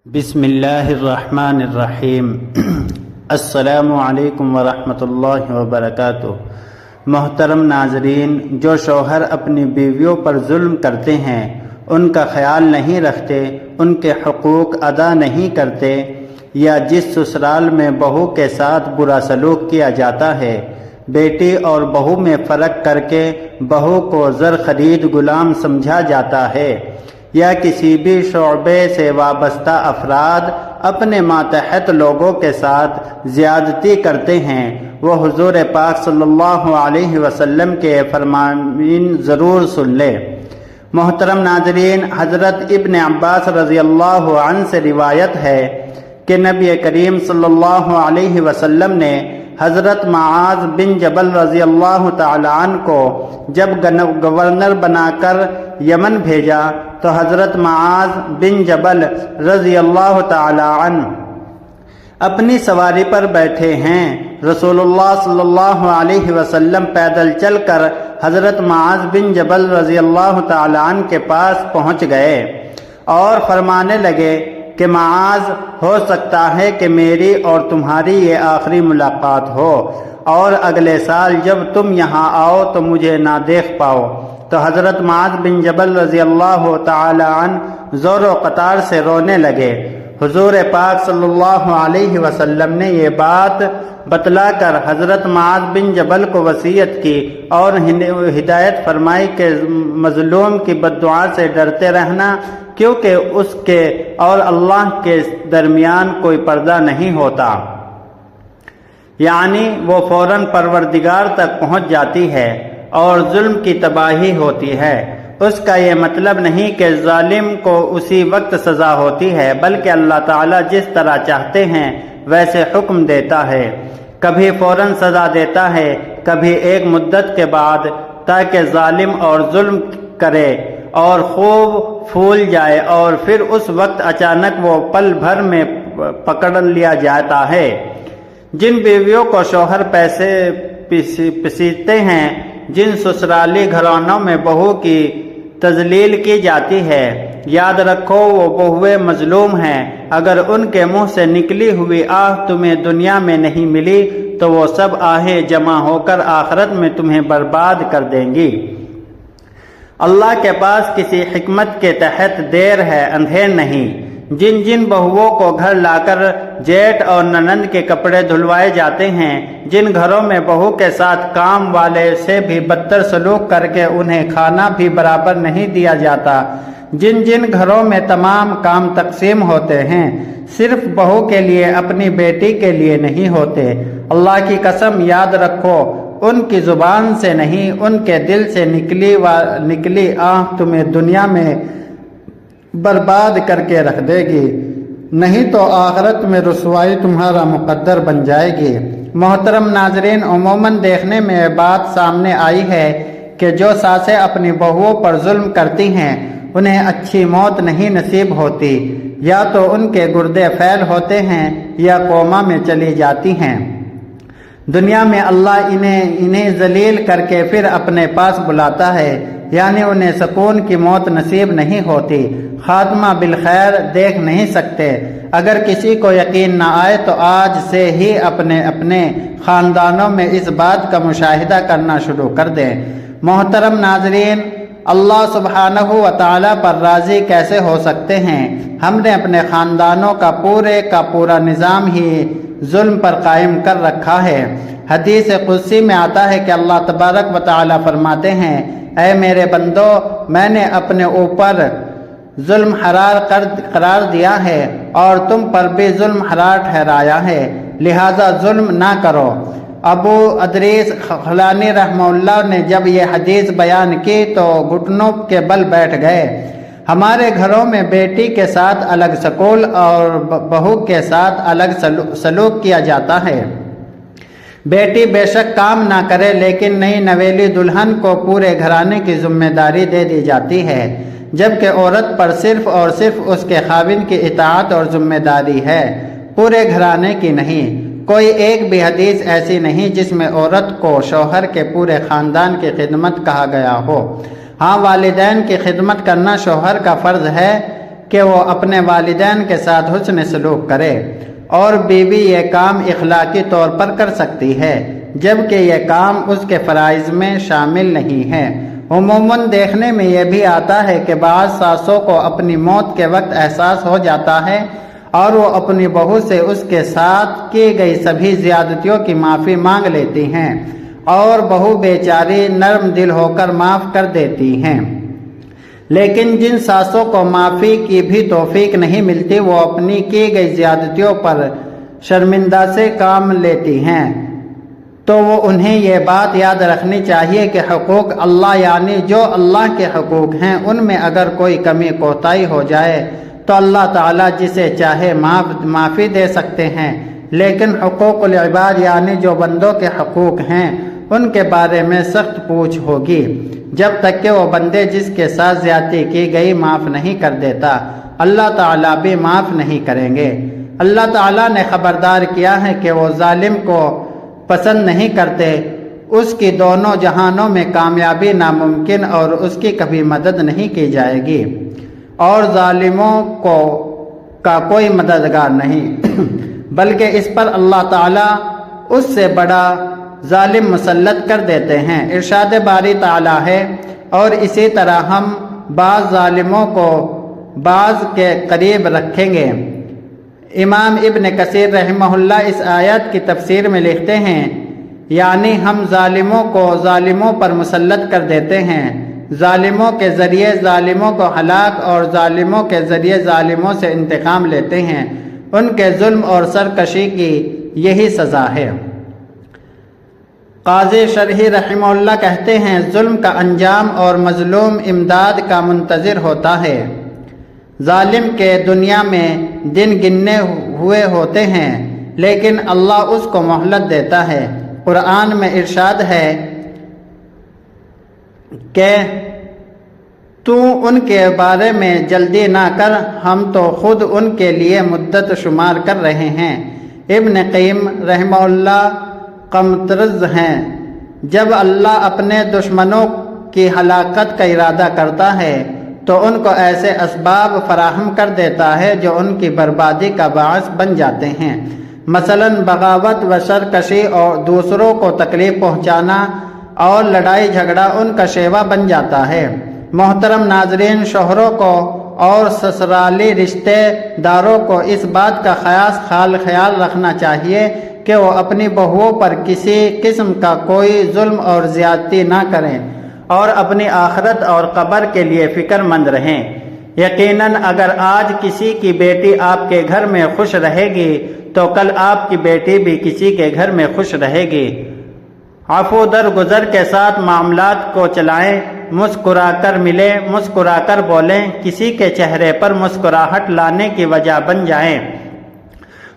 بسم اللہ الرحمن الرحیم السلام علیکم ورحمۃ اللہ وبرکاتہ۔ محترم ناظرین، جو شوہر اپنی بیویوں پر ظلم کرتے ہیں، ان کا خیال نہیں رکھتے، ان کے حقوق ادا نہیں کرتے، یا جس سسرال میں بہو کے ساتھ برا سلوک کیا جاتا ہے، بیٹی اور بہو میں فرق کر کے بہو کو زر خرید غلام سمجھا جاتا ہے، یا کسی بھی شعبے سے وابستہ افراد اپنے ماتحت لوگوں کے ساتھ زیادتی کرتے ہیں، وہ حضور پاک صلی اللہ علیہ وسلم کے فرمان ضرور سن لے۔ محترم ناظرین، حضرت ابن عباس رضی اللہ عنہ سے روایت ہے کہ نبی کریم صلی اللہ علیہ وسلم نے حضرت معاذ بن جبل رضی اللہ تعالی عنہ کو جب گورنر بنا کر یمن بھیجا تو حضرت معاذ بن جبل رضی اللہ تعالی عنہ اپنی سواری پر بیٹھے ہیں۔ رسول اللہ صلی اللہ علیہ وسلم پیدل چل کر حضرت معاذ بن جبل رضی اللہ تعالی عنہ کے پاس پہنچ گئے اور فرمانے لگے کہ معاذ، ہو سکتا ہے کہ میری اور تمہاری یہ آخری ملاقات ہو، اور اگلے سال جب تم یہاں آؤ تو مجھے نہ دیکھ پاؤ۔ تو حضرت معاذ بن جبل رضی اللہ تعالی عنہ زور و قطار سے رونے لگے۔ حضور پاک صلی اللہ علیہ وسلم نے یہ بات بتلا کر حضرت معاذ بن جبل کو وصیت کی اور ہدایت فرمائی کہ مظلوم کی بددعا سے ڈرتے رہنا، کیونکہ اس کے اور اللہ کے درمیان کوئی پردہ نہیں ہوتا، یعنی وہ فوراً پروردگار تک پہنچ جاتی ہے اور ظلم کی تباہی ہوتی ہے۔ اس کا یہ مطلب نہیں کہ ظالم کو اسی وقت سزا ہوتی ہے، بلکہ اللہ تعالیٰ جس طرح چاہتے ہیں ویسے حکم دیتا ہے، کبھی فوراً سزا دیتا ہے، کبھی ایک مدت کے بعد، تاکہ ظالم اور ظلم کرے اور خوب پھول جائے اور پھر اس وقت اچانک وہ پل بھر میں پکڑ لیا جاتا ہے۔ جن بیویوں کو شوہر پیسے پسیتے ہیں، جن سسرالی گھرانوں میں بہو کی تذلیل کی جاتی ہے، یاد رکھو وہ بہویں مظلوم ہیں۔ اگر ان کے منہ سے نکلی ہوئی آہ تمہیں دنیا میں نہیں ملی تو وہ سب آہیں جمع ہو کر آخرت میں تمہیں برباد کر دیں گی۔ اللہ کے پاس کسی حکمت کے تحت دیر ہے، اندھیر نہیں۔ جن بہوؤں کو گھر لا کر جیٹ اور ننند کے کپڑے دھلوائے جاتے ہیں، جن گھروں میں بہو کے ساتھ کام والے سے بھی بدتر سلوک کر کے انہیں کھانا بھی برابر نہیں دیا جاتا، جن گھروں میں تمام کام تقسیم ہوتے ہیں، صرف بہو کے لیے، اپنی بیٹی کے لیے نہیں ہوتے، اللہ کی قسم یاد رکھو، ان کی زبان سے نہیں، ان کے دل سے نکلی آہ تمہیں دنیا میں برباد کر کے رکھ دے گی، نہیں تو آخرت میں رسوائی تمہارا مقدر بن جائے گی۔ محترم ناظرین، عموماً دیکھنے میں بات سامنے آئی ہے کہ جو ساسیں اپنی بہوؤں پر ظلم کرتی ہیں انہیں اچھی موت نہیں نصیب ہوتی، یا تو ان کے گردے فیل ہوتے ہیں یا کوما میں چلی جاتی ہیں۔ دنیا میں اللہ انہیں ذلیل کر کے پھر اپنے پاس بلاتا ہے، یعنی انہیں سکون کی موت نصیب نہیں ہوتی، خاتمہ بالخیر دیکھ نہیں سکتے۔ اگر کسی کو یقین نہ آئے تو آج سے ہی اپنے خاندانوں میں اس بات کا مشاہدہ کرنا شروع کر دیں۔ محترم ناظرین، اللہ سبحانہ و تعالیٰ پر راضی کیسے ہو سکتے ہیں؟ ہم نے اپنے خاندانوں کا پورا نظام ہی ظلم پر قائم کر رکھا ہے۔ حدیث قدسی میں آتا ہے کہ اللہ تبارک و تعالیٰ فرماتے ہیں، اے میرے بندو، میں نے اپنے اوپر ظلم حرام قرار دیا ہے اور تم پر بھی ظلم حرام ٹھہرایا ہے، لہذا ظلم نہ کرو۔ ابو ادریس خولانی رحمہ اللہ نے جب یہ حدیث بیان کی تو گھٹنوں کے بل بیٹھ گئے۔ ہمارے گھروں میں بیٹی کے ساتھ الگ سکول اور بہو کے ساتھ الگ سلوک کیا جاتا ہے۔ بیٹی بے شک کام نہ کرے، لیکن نئی نویلی دلہن کو پورے گھرانے کی ذمہ داری دے دی جاتی ہے، جبکہ عورت پر صرف اور صرف اس کے خاوند کی اطاعت اور ذمہ داری ہے، پورے گھرانے کی نہیں۔ کوئی ایک بھی حدیث ایسی نہیں جس میں عورت کو شوہر کے پورے خاندان کی خدمت کہا گیا ہو۔ ہاں، والدین کی خدمت کرنا شوہر کا فرض ہے، کہ وہ اپنے والدین کے ساتھ حسن سلوک کرے، اور بیوی یہ کام اخلاقی طور پر کر سکتی ہے جبکہ یہ کام اس کے فرائض میں شامل نہیں ہے۔ عموماً دیکھنے میں یہ بھی آتا ہے کہ بعض ساسوں کو اپنی موت کے وقت احساس ہو جاتا ہے اور وہ اپنی بہو سے اس کے ساتھ کی گئی سبھی زیادتیوں کی معافی مانگ لیتی ہیں اور بہو بیچاری نرم دل ہو کر معاف کر دیتی ہیں، لیکن جن ساسوں کو معافی کی بھی توفیق نہیں ملتی وہ اپنی کی گئی زیادتیوں پر شرمندہ سے کام لیتی ہیں، تو وہ انہیں یہ بات یاد رکھنی چاہیے کہ حقوق اللہ یعنی جو اللہ کے حقوق ہیں ان میں اگر کوئی کمی کوتاہی ہو جائے تو اللہ تعالیٰ جسے چاہے معافی دے سکتے ہیں، لیکن حقوق العباد یعنی جو بندوں کے حقوق ہیں ان کے بارے میں سخت پوچھ ہوگی جب تک کہ وہ بندے جس کے ساتھ زیادتی کی گئی معاف نہیں کر دیتا، اللہ تعالیٰ بھی معاف نہیں کریں گے۔ اللہ تعالیٰ نے خبردار کیا ہے کہ وہ ظالم کو پسند نہیں کرتے، اس کی دونوں جہانوں میں کامیابی ناممکن اور اس کی کبھی مدد نہیں کی جائے گی، اور ظالموں کا کوئی مددگار نہیں بلکہ اس پر اللہ تعالیٰ اس سے بڑا ظالم مسلط کر دیتے ہیں۔ ارشاد باری تعالیٰ ہے، اور اسی طرح ہم بعض ظالموں کو بعض کے قریب رکھیں گے۔ امام ابن کثیر رحمہ اللہ اس آیت کی تفسیر میں لکھتے ہیں، یعنی ہم ظالموں کو ظالموں پر مسلط کر دیتے ہیں، ظالموں کے ذریعے ظالموں کو ہلاک اور ظالموں کے ذریعے ظالموں سے انتقام لیتے ہیں، ان کے ظلم اور سرکشی کی یہی سزا ہے۔ قاضی شرحی رحمہ اللہ کہتے ہیں، ظلم کا انجام اور مظلوم امداد کا منتظر ہوتا ہے۔ ظالم کے دنیا میں دن گننے ہوئے ہوتے ہیں لیکن اللہ اس کو مہلت دیتا ہے۔ قرآن میں ارشاد ہے کہ تو ان کے بارے میں جلدی نہ کر، ہم تو خود ان کے لیے مدت شمار کر رہے ہیں۔ ابن قیم رحمہ اللہ قمطرز ہیں، جب اللہ اپنے دشمنوں کی ہلاکت کا ارادہ کرتا ہے تو ان کو ایسے اسباب فراہم کر دیتا ہے جو ان کی بربادی کا باعث بن جاتے ہیں، مثلا بغاوت و سرکشی اور دوسروں کو تکلیف پہنچانا اور لڑائی جھگڑا ان کا شیوا بن جاتا ہے۔ محترم ناظرین، شوہروں کو اور سسرالی رشتے داروں کو اس بات کا خیال رکھنا چاہیے کہ وہ اپنی بہوؤں پر کسی قسم کا کوئی ظلم اور زیادتی نہ کریں اور اپنی آخرت اور قبر کے لیے فکر مند رہیں۔ یقیناً اگر آج کسی کی بیٹی آپ کے گھر میں خوش رہے گی تو کل آپ کی بیٹی بھی کسی کے گھر میں خوش رہے گی۔ عفو درگزر کے ساتھ معاملات کو چلائیں، مسکرا کر ملیں، مسکرا کر بولیں، کسی کے چہرے پر مسکراہٹ لانے کی وجہ بن جائیں۔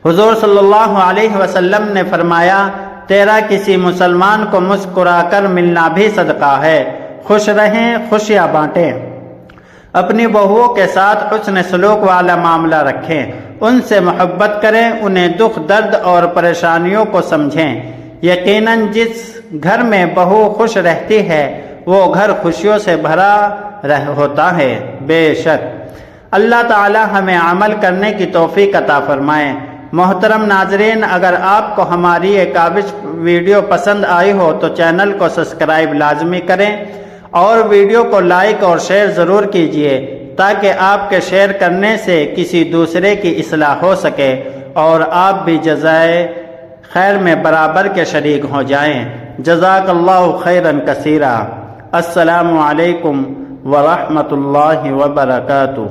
حضور صلی اللہ علیہ وسلم نے فرمایا، تیرا کسی مسلمان کو مسکرا کر ملنا بھی صدقہ ہے۔ خوش رہیں، خوشیاں بانٹیں۔ اپنی بہوؤں کے ساتھ حسن سلوک والا معاملہ رکھیں، ان سے محبت کریں، انہیں دکھ درد اور پریشانیوں کو سمجھیں۔ یقیناً جس گھر میں بہو خوش رہتی ہے وہ گھر خوشیوں سے بھرا ہوتا ہے۔ بے شک اللہ تعالی ہمیں عمل کرنے کی توفیق عطا فرمائے۔ محترم ناظرین، اگر آپ کو ہماری یہ کاوش ویڈیو پسند آئی ہو تو چینل کو سبسکرائب لازمی کریں اور ویڈیو کو لائک اور شیئر ضرور کیجیے تاکہ آپ کے شیئر کرنے سے کسی دوسرے کی اصلاح ہو سکے اور آپ بھی جزائے خیر میں برابر کے شریک ہو جائیں۔ جزاک اللہ خیرا کثیرا۔ السلام علیکم ورحمۃ اللہ وبرکاتہ۔